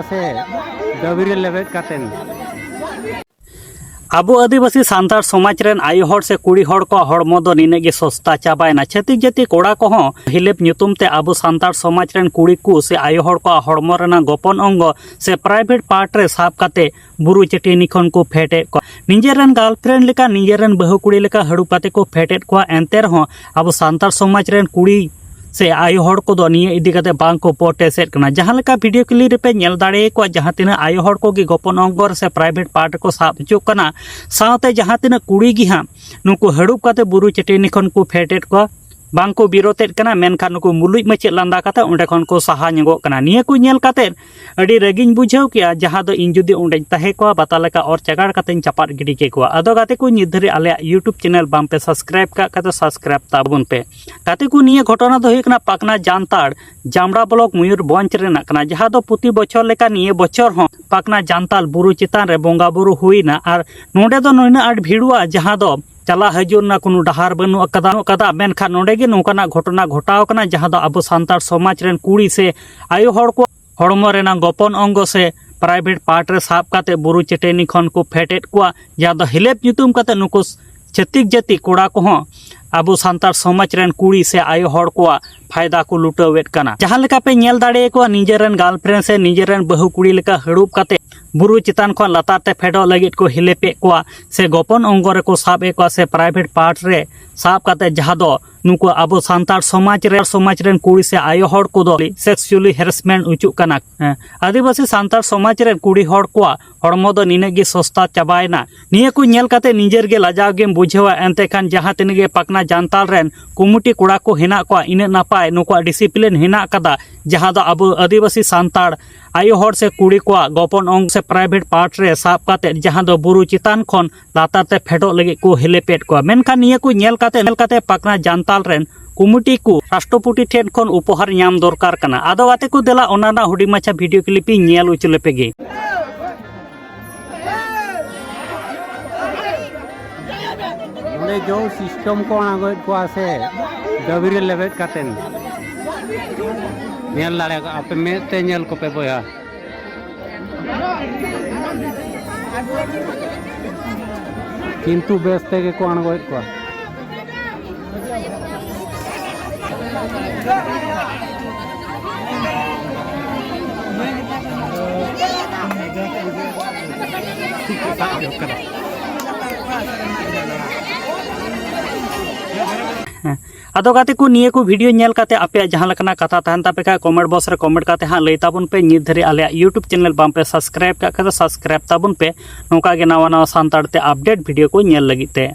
से दबिरे लेबेद कातेन आबो आदिवासी सांतार समाज रेन आयो हर से कुड़ी हर को हड़मो दो निने गे सस्ता चाबायना छत्तीक जाति कोड़ा को हों हिलेप ᱧᱩᱛᱩᱢ ते आबो सांतार समाज रेन कुड़ी को से आयो हर को हड़मो रेना गोपन अंग से प्राइवेट पार्ट रे साब काते बुरु चेटिनी खन को फेटे को निजेरन गर्लफ्रेंड लेका निजेरन बहु कुड़ी लेका हड़ू काते को फेटेट को एंते रहो आबो सांतार समाज रेन कुड़ी से आयो हड़ को दो निये इदी काते बांग को पोटेसेट कना जहां लेका वीडियो क्लिप पे नेल दाड़े को जहां तिना आयो हड़ को गे गोपन अंगर से प्राइवेट पार्ट को साब चो कना सावते जहां तिना कुड़ी गी हां नुको हड़ुप काते बुरु चेटेनी खन को फेटेट को बांग को बिरोतेट कना मेनखान नुको मुलुज मचे लांदा काते उंडे खन को सहा ᱧगो कना निये को नेल काते अडी रेगिन बुझाव किया जहां दो इन जुदी उंडे तहे को बाता लेका और चगाड़ काते चपाट गिडी के को अदो गाते को निधरी आले यूट्यूब चैनल बाम पे सब्सक्राइब का काते सब्सक्राइब ताबुन पे काते को निये घटना दो हेकना पाकना जानताड़ जामड़ा ब्लॉक मयूरभंज रेना कना जहां दो प्रति बछर लेका निये बछर हो पाकना जानताल बुरु चितान रे बोंगा बुरु हुईना आर नोडे दो नोइना आड भिड़ुआ जहां दो चला हजुरना कोनो डहार बनु कदा मेनखान नोडे गे नोकाना घटना घटाव कना जहां दो आबो सांतार समाज रेन कुड़ी से आयो हड़ को हड़मो रेना गोपन अंग से प्राइवेट पार्ट रे साब काते बुरु चेटेनी खन को फेटेट को जहां दो हिलेप ᱧᱩᱛᱩᱢ काते नुको छत्तीक जाति कोड़ा को हों आबो सांतार समाज रेन कुड़ी से आयो हड़ को फायदा को लुटावेट कना जहां लेका पे नेल दाड़े को निजेरन गर्लफ्रेंड से निजेरन बहु कुड़ी लेका हड़ुप काते बुरु चितान खन लातार ते फेडो लगित को हिलेपे को से गोपन अंग रे को साब को से प्राइवेट पार्ट रे साब काते जहां दो नुको आबो सांतार समाज रेन कुड़ी से आयो हड़ को दो सेक्सुअली हेरासमेंट उचु कना आदिवासी सांतार समाज रेन कुड़ी हड़ को हड़मो दो निने गे सस्ता चाबायना निये को नेल काते निजेर गे लाजाव गेम बुझेवा एंते खान जहां तिने गे पाकना जानताल रेन कुमुटी कोड़ा को हेना को इने नापाय नुको डिसिप्लिन हेना कदा जहां दो आबो आदिवासी सांतार आयो हड़ से कुड़ी को गोपन अंग से प्राइवेट पार्ट रे साब काते जहां दो बुरु चितान खन लातार ते फेडो लगे को हिलेपेट को मेनखान निये को नेल काते पाकना जानताल रेन कुमुटी को राष्ट्रपति ठेन खन उपहार नाम दरकार कना आदो गाते को देला ओनाना हुडी माछा वीडियो क्लिप नेल उचलेपे गे ओंडे जो सिस्टम को आगोय को आसे दबिरे लेबेद कातेन नेल दाड़े आपे मेते नेल को पे बोया किंतु बेस्ते के को आगोय को आदो गाते को निये को वीडियो नेल काते आपे जहां लकना कथा तहन तापे का कमेंट बॉक्स रे कमेंट काते हां लई ताबुन पे नित धरे आले यूट्यूब चैनल बाम पे सब्सक्राइब का सब्सक्राइब ताबुन पे नोका गे नवा नवा सांताड़ ते अपडेट वीडियो को नेल लगी ते।